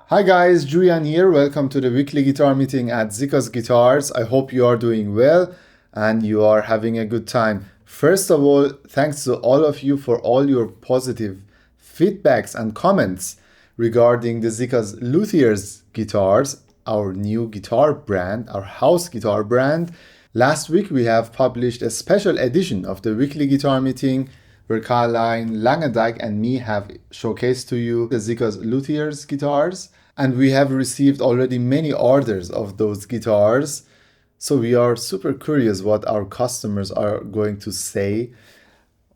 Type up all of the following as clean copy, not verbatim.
Hi guys, Jouyan here. Welcome to the weekly guitar meeting at Siccas Guitars. I hope you are doing well and you are having a good time. First of all, thanks to all of you for all your positive feedbacks and comments regarding the Siccas Luthiers guitars, our new guitar brand, our house guitar brand. Last week we have published a special edition of the weekly guitar meeting where Karl-Heinz Römmich and me have showcased to you the Siccas Luthiers guitars. And we have received already many orders of those guitars. So we are super curious what our customers are going to say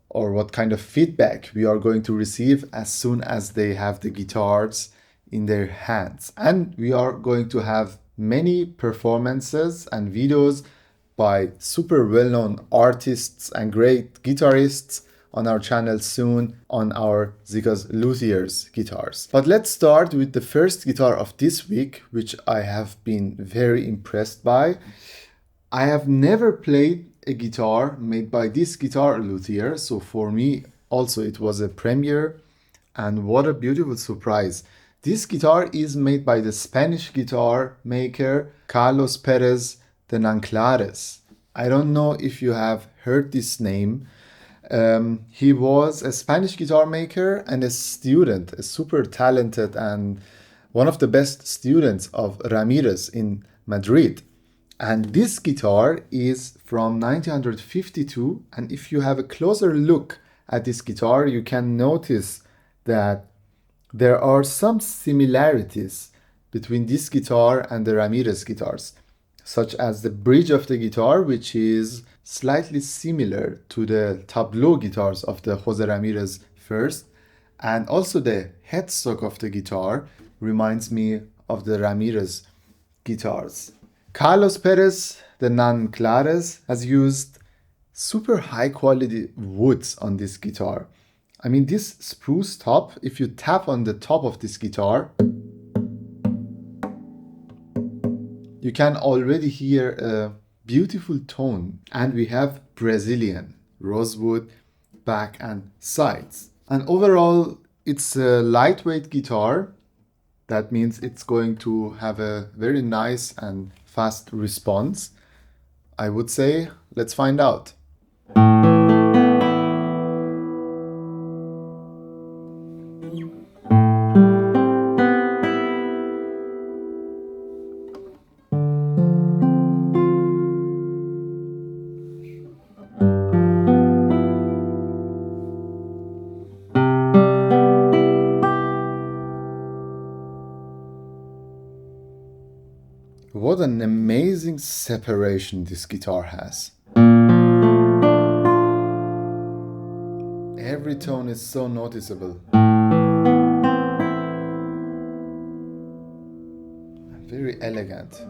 or what kind of feedback we are going to receive as soon as they have the guitars in their hands. And we are going to have many performances and videos by super well-known artists and great guitarists on our channel soon on our Siccas Luthiers guitars. But let's start with the first guitar of this week, which I have been very impressed by. I have never played a guitar made by this guitar luthier, so for me also it was a premiere, and what a beautiful surprise. This guitar is made by the Spanish guitar maker Carlos Perez de Nanclares. I don't know if you have heard this name. He was a Spanish guitar maker and a student, a super talented and one of the best students of Ramirez in Madrid. And this guitar is from 1952. And if you have a closer look at this guitar, you can notice that there are some similarities between this guitar and the Ramirez guitars, such as the bridge of the guitar, which is slightly similar to the tableau guitars of the Jose Ramirez first, and also the headstock of the guitar reminds me of the Ramirez guitars. Carlos Perez, the Nanclares, has used super high quality woods on this guitar. I mean, this spruce top, if you tap on the top of this guitar, you can already hear a beautiful tone. And we have Brazilian rosewood back and sides. And overall, it's a lightweight guitar. That means it's going to have a very nice and fast response. I would say, let's find out. What an amazing separation this guitar has. Every tone is so noticeable. Very elegant.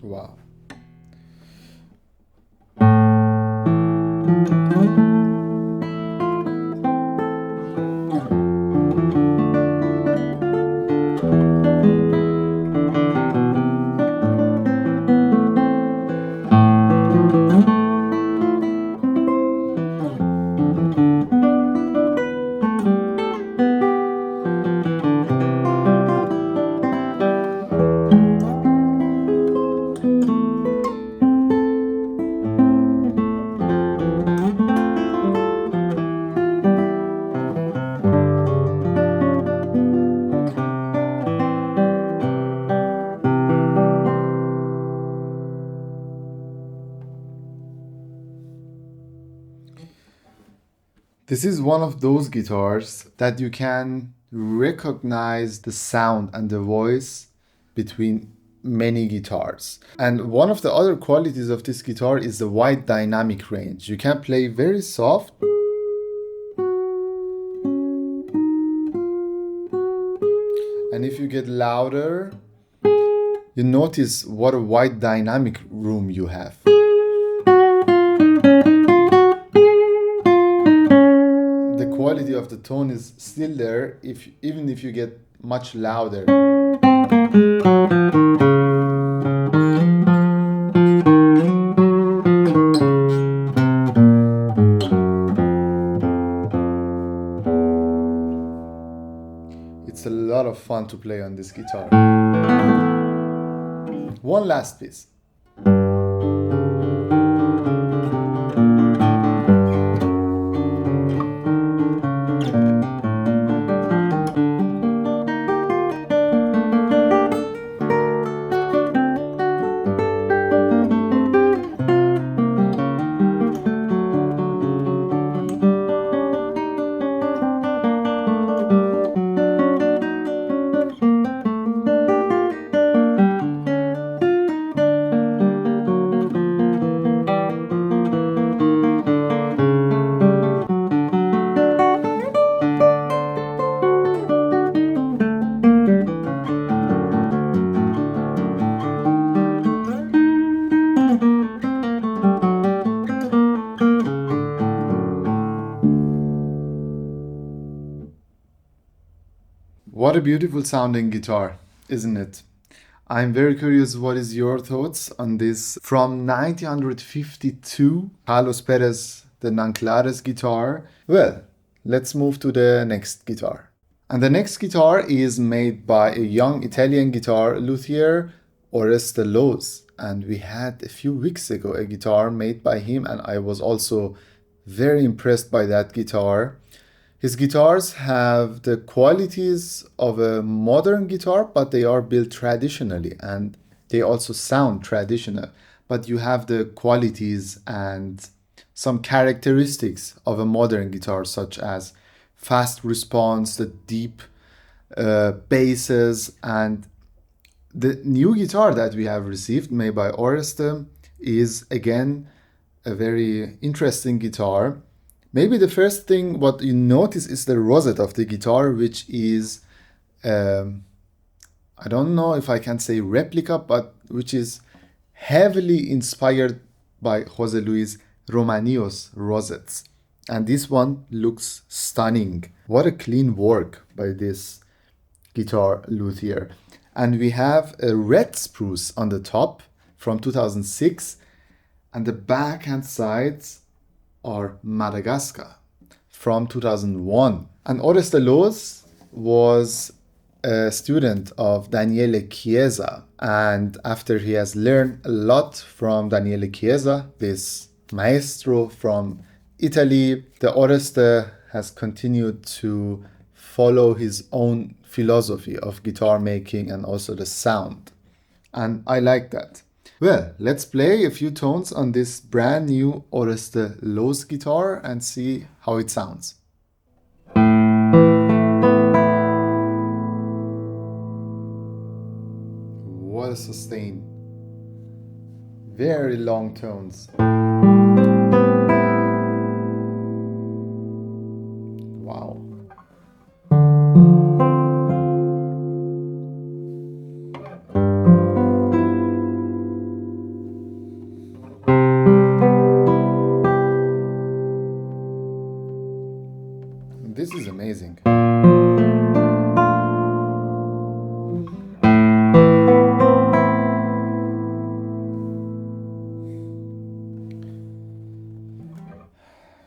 Wow. This is one of those guitars that you can recognize the sound and the voice between many guitars. And one of the other qualities of this guitar is the wide dynamic range. You can play very soft And if you get louder, you notice what a wide dynamic room you have. The quality of the tone is still there even if you get much louder. It's a lot of fun to play on this guitar. One last piece. What a beautiful sounding guitar, isn't it? I'm very curious what is your thoughts on this from 1952 Carlos Perez, the Nanclares guitar. Well, let's move to the next guitar. And the next guitar is made by a young Italian guitar luthier, Oreste Lohs. And we had a few weeks ago a guitar made by him, and I was also very impressed by that guitar. His guitars have the qualities of a modern guitar, but they are built traditionally and they also sound traditional. But you have the qualities and some characteristics of a modern guitar, such as fast response, the deep basses. And the new guitar that we have received, made by Oreste, is again a very interesting guitar. Maybe the first thing what you notice is the rosette of the guitar, which is, I don't know if I can say replica, but which is heavily inspired by Jose Luis Romanio's rosettes. And this one looks stunning. What a clean work by this guitar luthier. And we have a red spruce on the top from 2006, and the backhand sides are Madagascar from 2001. And Oreste Lohs was a student of Daniele Chiesa, and after he has learned a lot from Daniele Chiesa, this maestro from Italy, the Oreste has continued to follow his own philosophy of guitar making and also the sound. And I like that. Well, let's play a few tones on this brand new Oreste Lohs guitar and see how it sounds. What a sustain. Very long tones. Wow. This is amazing.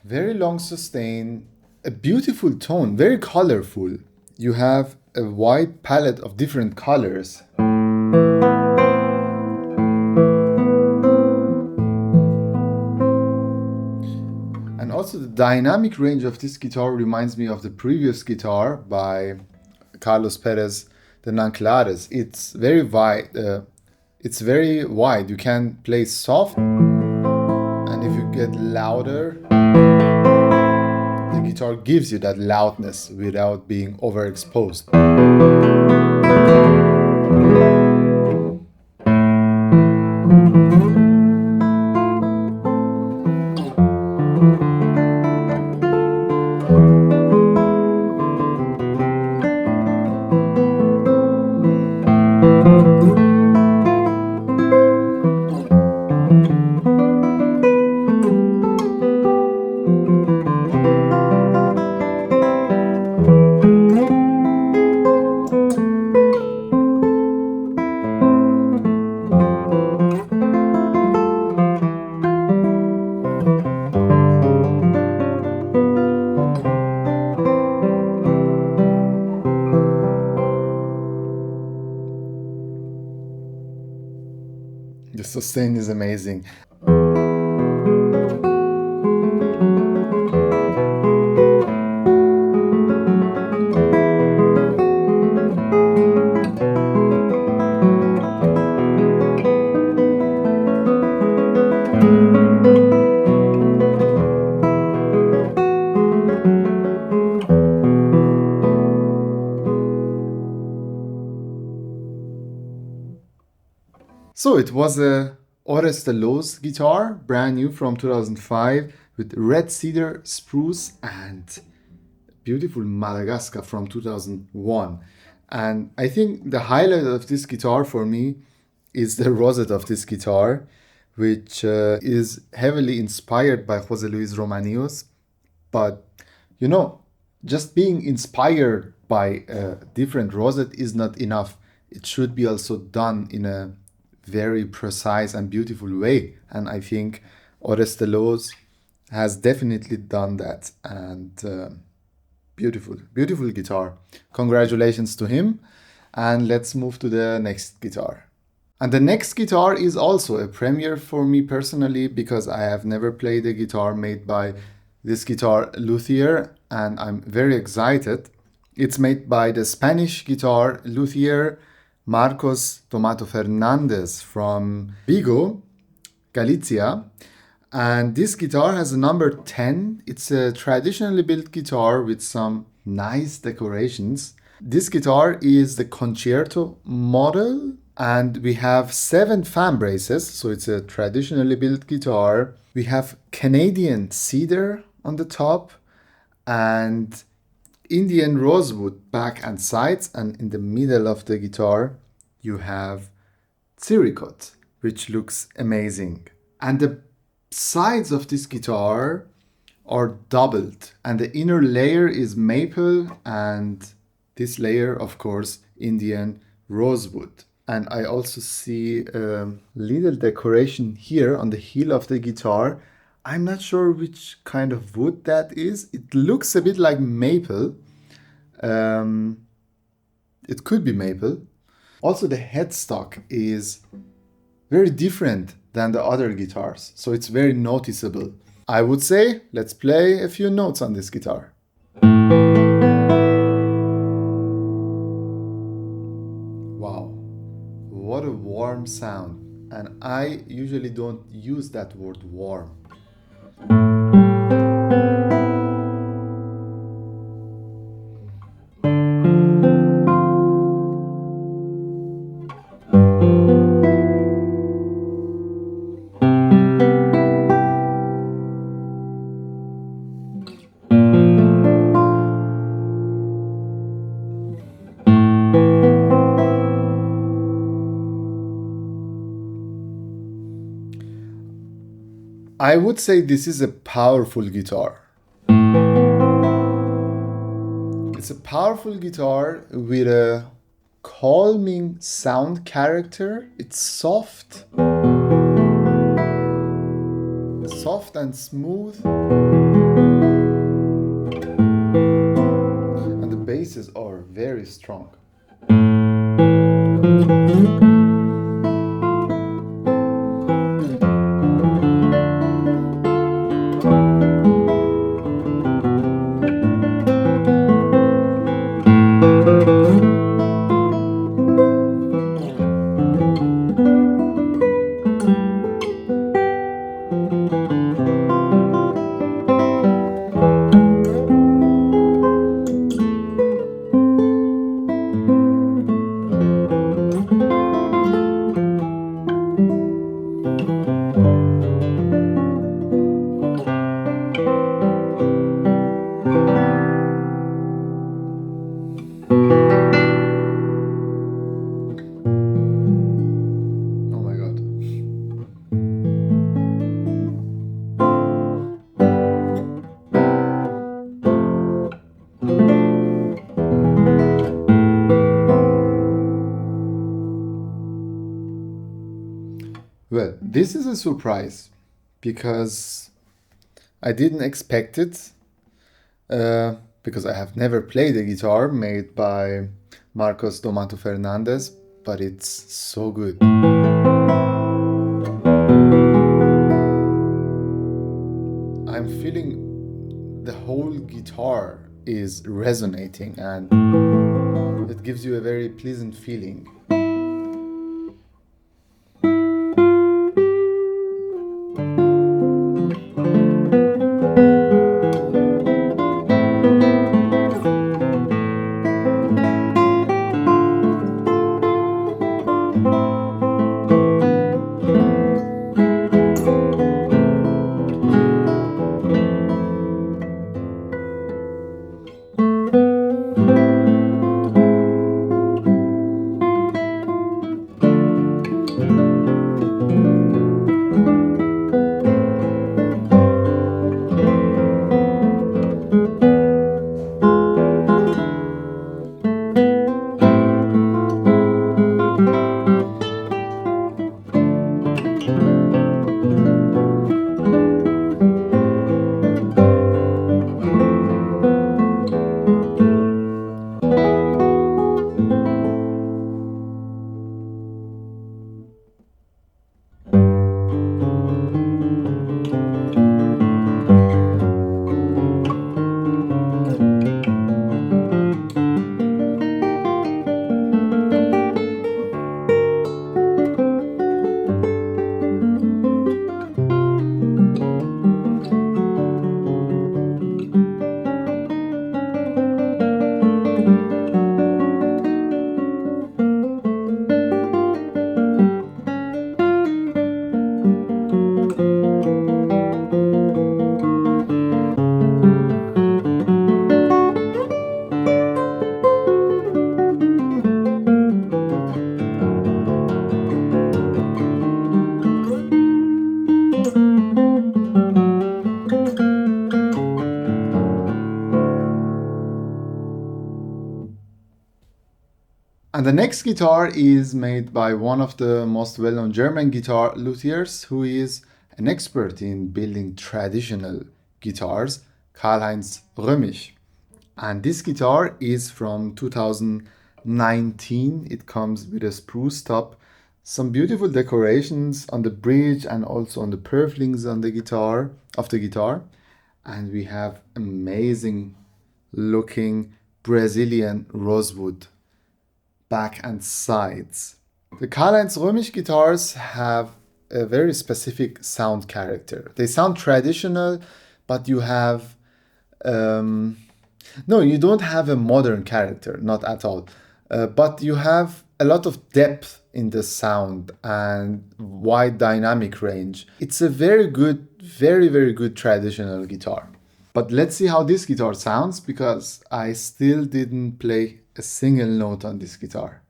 Very long sustain, a beautiful tone, very colorful. You have a wide palette of different colors. And also the dynamic range of this guitar reminds me of the previous guitar by Carlos Perez, the Nanclares. It's very wide. You can play soft, and if you get louder, the guitar gives you that loudness without being overexposed. sustain is amazing. So it was a Oreste Lohs guitar, brand new from 2005, with red cedar spruce and beautiful Madagascar from 2001. And I think the highlight of this guitar for me is the rosette of this guitar, which is heavily inspired by José Luis Romanios. But you know, just being inspired by a different rosette is not enough. It should be also done in a very precise and beautiful way. And I think Oreste Lohs has definitely done that. And beautiful, beautiful guitar. Congratulations to him. And let's move to the next guitar. And the next guitar is also a premiere for me personally, because I have never played a guitar made by this guitar luthier, and I'm very excited. It's made by the Spanish guitar luthier Marcos Domato Fernàndez from Vigo, Galicia. And this guitar has a number 10. It's a traditionally built guitar with some nice decorations. This guitar is the Concierto model, and we have 7 fan braces, so it's a traditionally built guitar. We have Canadian cedar on the top and Indian rosewood back and sides, and in the middle of the guitar you have Siricot, which looks amazing. And the sides of this guitar are doubled, and the inner layer is maple, and this layer, of course, Indian rosewood. And I also see a little decoration here on the heel of the guitar. I'm not sure which kind of wood that is. It looks a bit like maple. It could be maple. Also, the headstock is very different than the other guitars, so it's very noticeable. I would say, let's play a few notes on this guitar. Wow, what a warm sound. And I usually don't use that word warm. I would say this is a powerful guitar. It's a powerful guitar with a calming sound character. It's soft and smooth. And the basses are very strong. Well, this is a surprise because I didn't expect it, because I have never played a guitar made by Marcos Domato Fernàndez, but it's so good. whole guitar is resonating, and it gives you a very pleasant feeling. And the next guitar is made by one of the most well-known German guitar luthiers, who is an expert in building traditional guitars, Karl-Heinz Römmich. And this guitar is from 2019. It comes with a spruce top, some beautiful decorations on the bridge and also on the purflings on the guitar, and we have amazing looking Brazilian rosewood back and sides. The Karl-Heinz Römmich guitars have a very specific sound character. They sound traditional, but you have you don't have a modern character, not at all. But you have a lot of depth in the sound and wide dynamic range. It's a very good, very, very good traditional guitar. But let's see how this guitar sounds, because I still didn't play a single note on this guitar.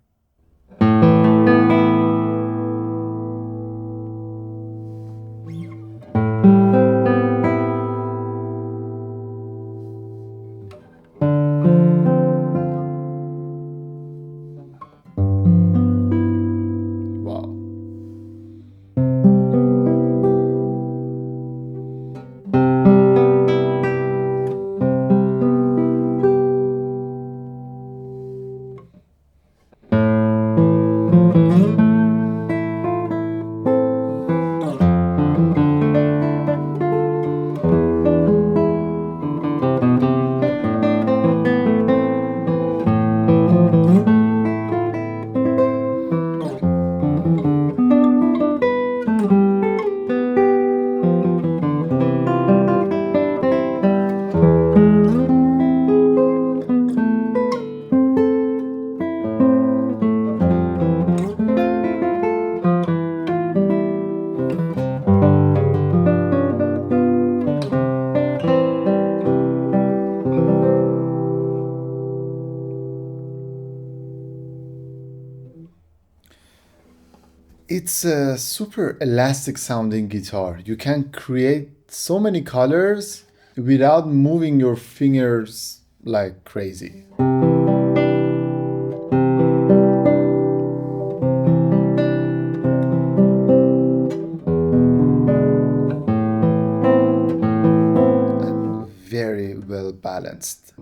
It's a super elastic sounding guitar. You can create so many colors without moving your fingers like crazy. And very well balanced.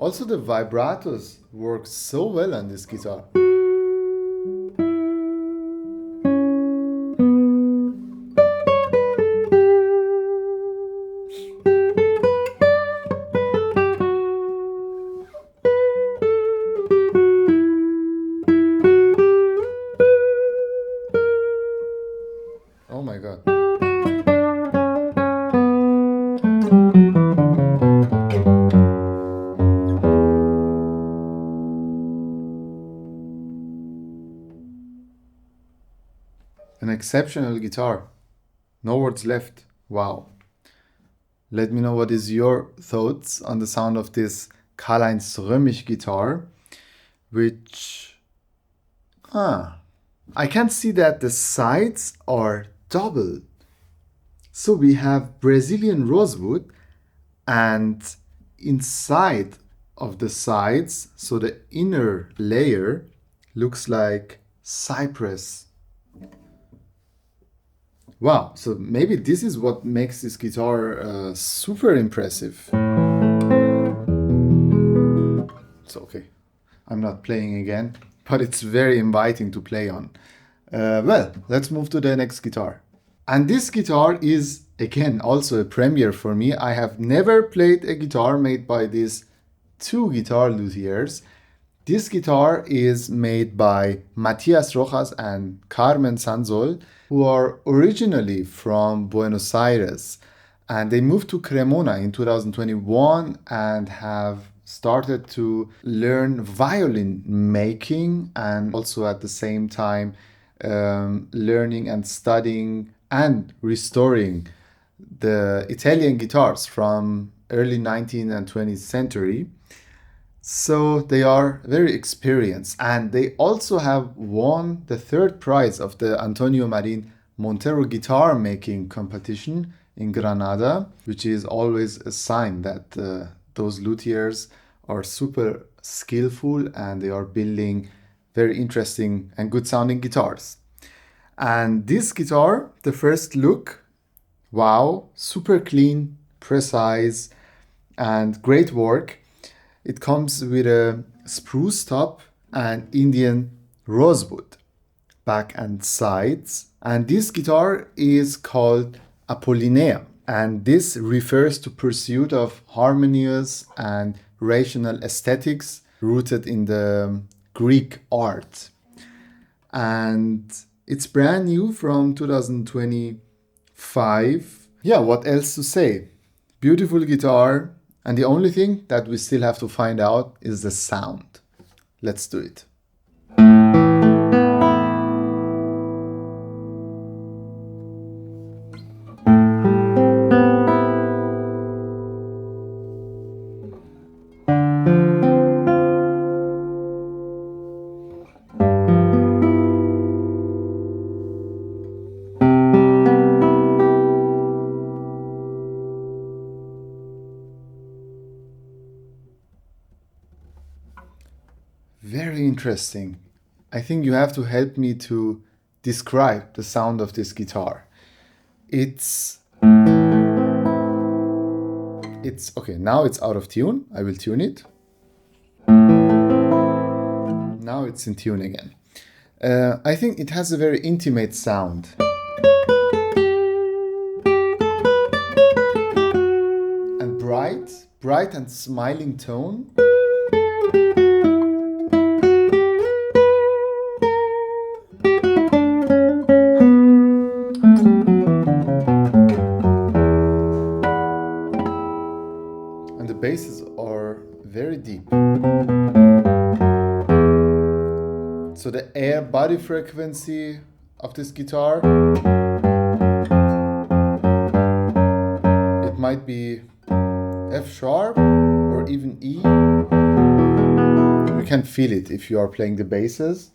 Also, the vibratos work so well on this guitar. Oh my God. An exceptional guitar. No words left. Wow. Let me know what is your thoughts on the sound of this Karl-Heinz Römmich guitar, which I can see that the sides are double. So we have Brazilian rosewood, and inside of the sides, so the inner layer looks like cypress. Wow, so maybe this is what makes this guitar super impressive. So, okay, I'm not playing again, but it's very inviting to play on. Well, let's move to the next guitar. And this guitar is, again, also a premiere for me. I have never played a guitar made by these two guitar luthiers. This guitar is made by Matthias Rojas and Carmen Sanzol, who are originally from Buenos Aires. And they moved to Cremona in 2021 and have started to learn violin making, and also at the same time learning and studying and restoring the Italian guitars from early 19th and 20th century. So they are very experienced, and they also have won the third prize of the Antonio Marin Montero guitar making competition in Granada, which is always a sign that those luthiers are super skillful and they are building very interesting and good sounding guitars. And this guitar, the first look, wow, super clean, precise, and great work. It comes with a spruce top and Indian rosewood back and sides. And this guitar is called Apollinea. And this refers to pursuit of harmonious and rational aesthetics rooted in the Greek art. And it's brand new from 2025. Yeah, what else to say? Beautiful guitar. And the only thing that we still have to find out is the sound. Let's do it. Very interesting. I think you have to help me to describe the sound of this guitar. It's okay, now it's out of tune. I will tune it. Now it's in tune again. I think it has a very intimate sound. And bright and smiling tone. And the basses are very deep. So the air body frequency of this guitar, it might be F sharp or even E. You can feel it if you are playing the basses.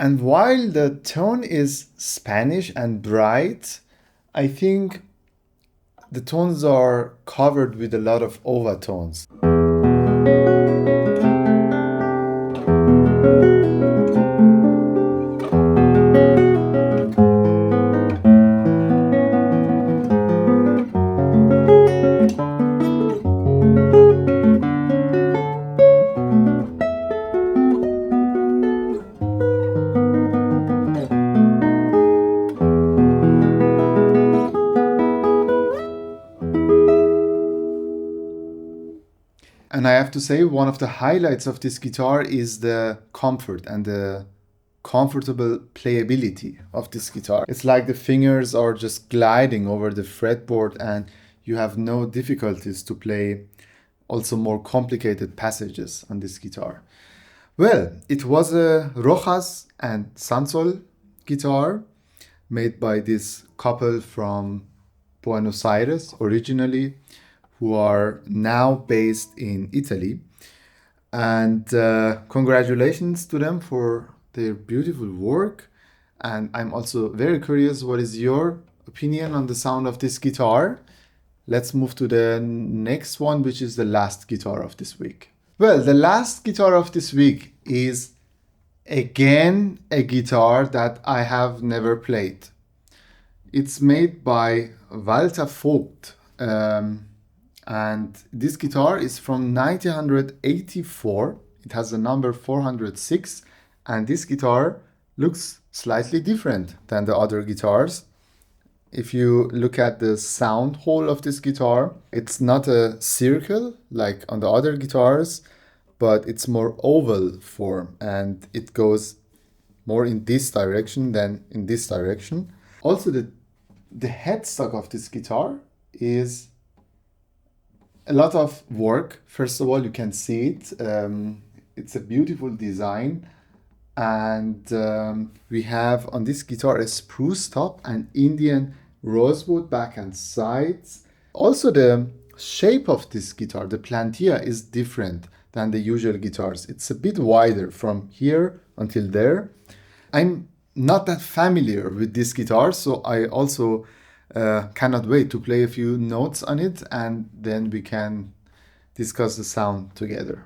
And while the tone is Spanish and bright, I think the tones are covered with a lot of overtones. And I have to say, one of the highlights of this guitar is the comfort and the comfortable playability of this guitar. It's like the fingers are just gliding over the fretboard and you have no difficulties to play also more complicated passages on this guitar. Well, it was a Rojas and Sanzol guitar made by this couple from Buenos Aires originally, who are now based in Italy. And congratulations to them for their beautiful work. And I'm also very curious, what is your opinion on the sound of this guitar? Let's move to the next one, which is the last guitar of this week. Well, the last guitar of this week is again a guitar that I have never played. It's made by Walter Vogt. And this guitar is from 1984. It has the number 406. And this guitar looks slightly different than the other guitars. If you look at the sound hole of this guitar, it's not a circle like on the other guitars, but it's more oval form. And it goes more in this direction than in this direction. Also, the headstock of this guitar is a lot of work. First of all, you can see it. It's a beautiful design. And we have on this guitar a spruce top and Indian rosewood back and sides. Also, the shape of this guitar, the plantilla, is different than the usual guitars. It's a bit wider from here until there. I'm not that familiar with this guitar, so I also cannot wait to play a few notes on it, and then we can discuss the sound together.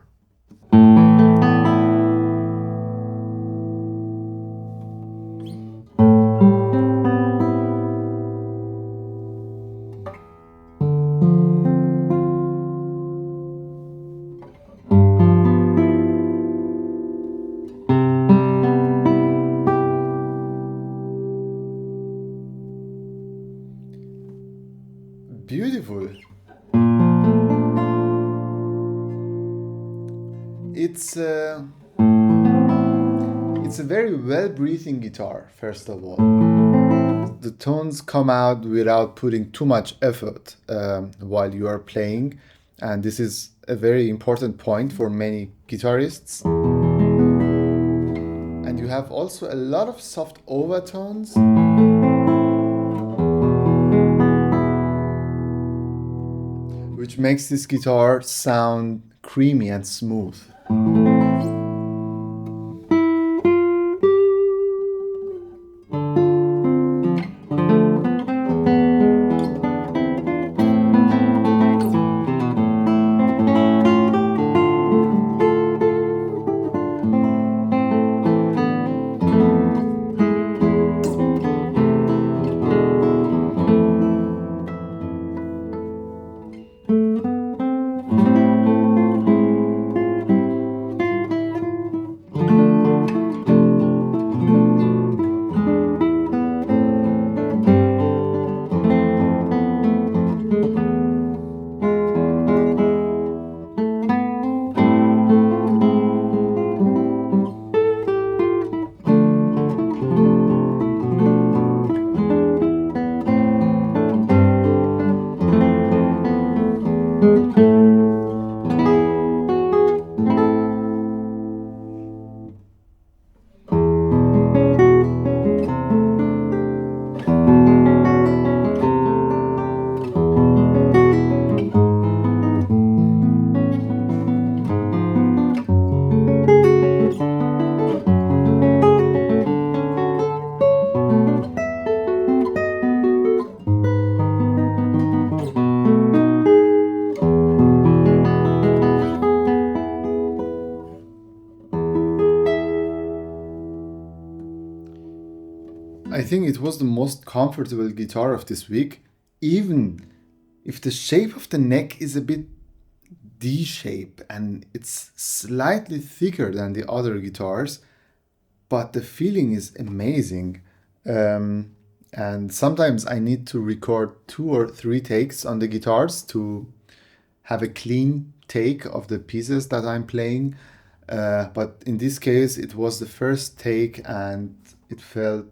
Beautiful. It's a very well-breathing guitar, first of all. The tones come out without putting too much effort while you are playing, and this is a very important point for many guitarists. And you have also a lot of soft overtones. Which makes this guitar sound creamy and smooth. I think it was the most comfortable guitar of this week, even if the shape of the neck is a bit D-shape and it's slightly thicker than the other guitars, but the feeling is amazing. And sometimes I need to record 2 or 3 takes on the guitars to have a clean take of the pieces that I'm playing. But in this case, it was the first take and it felt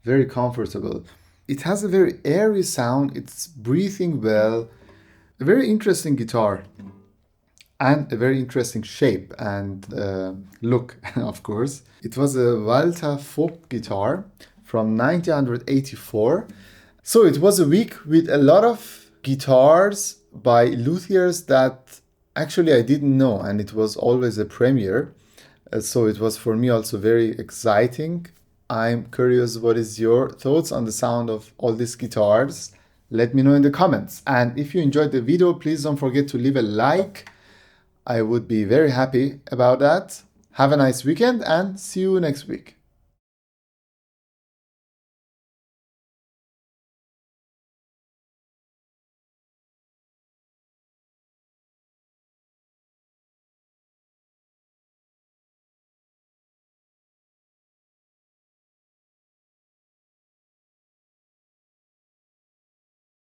very comfortable. It has a very airy sound. It's breathing well. A very interesting guitar and a very interesting shape and look, of course. It was a Vogt guitar from 1984. So it was a week with a lot of guitars by luthiers that actually I didn't know, and it was always a premiere. So it was for me also very exciting. I'm curious, what is your thoughts on the sound of all these guitars? Let me know in the comments. And if you enjoyed the video, please don't forget to leave a like. I would be very happy about that. Have a nice weekend and see you next week.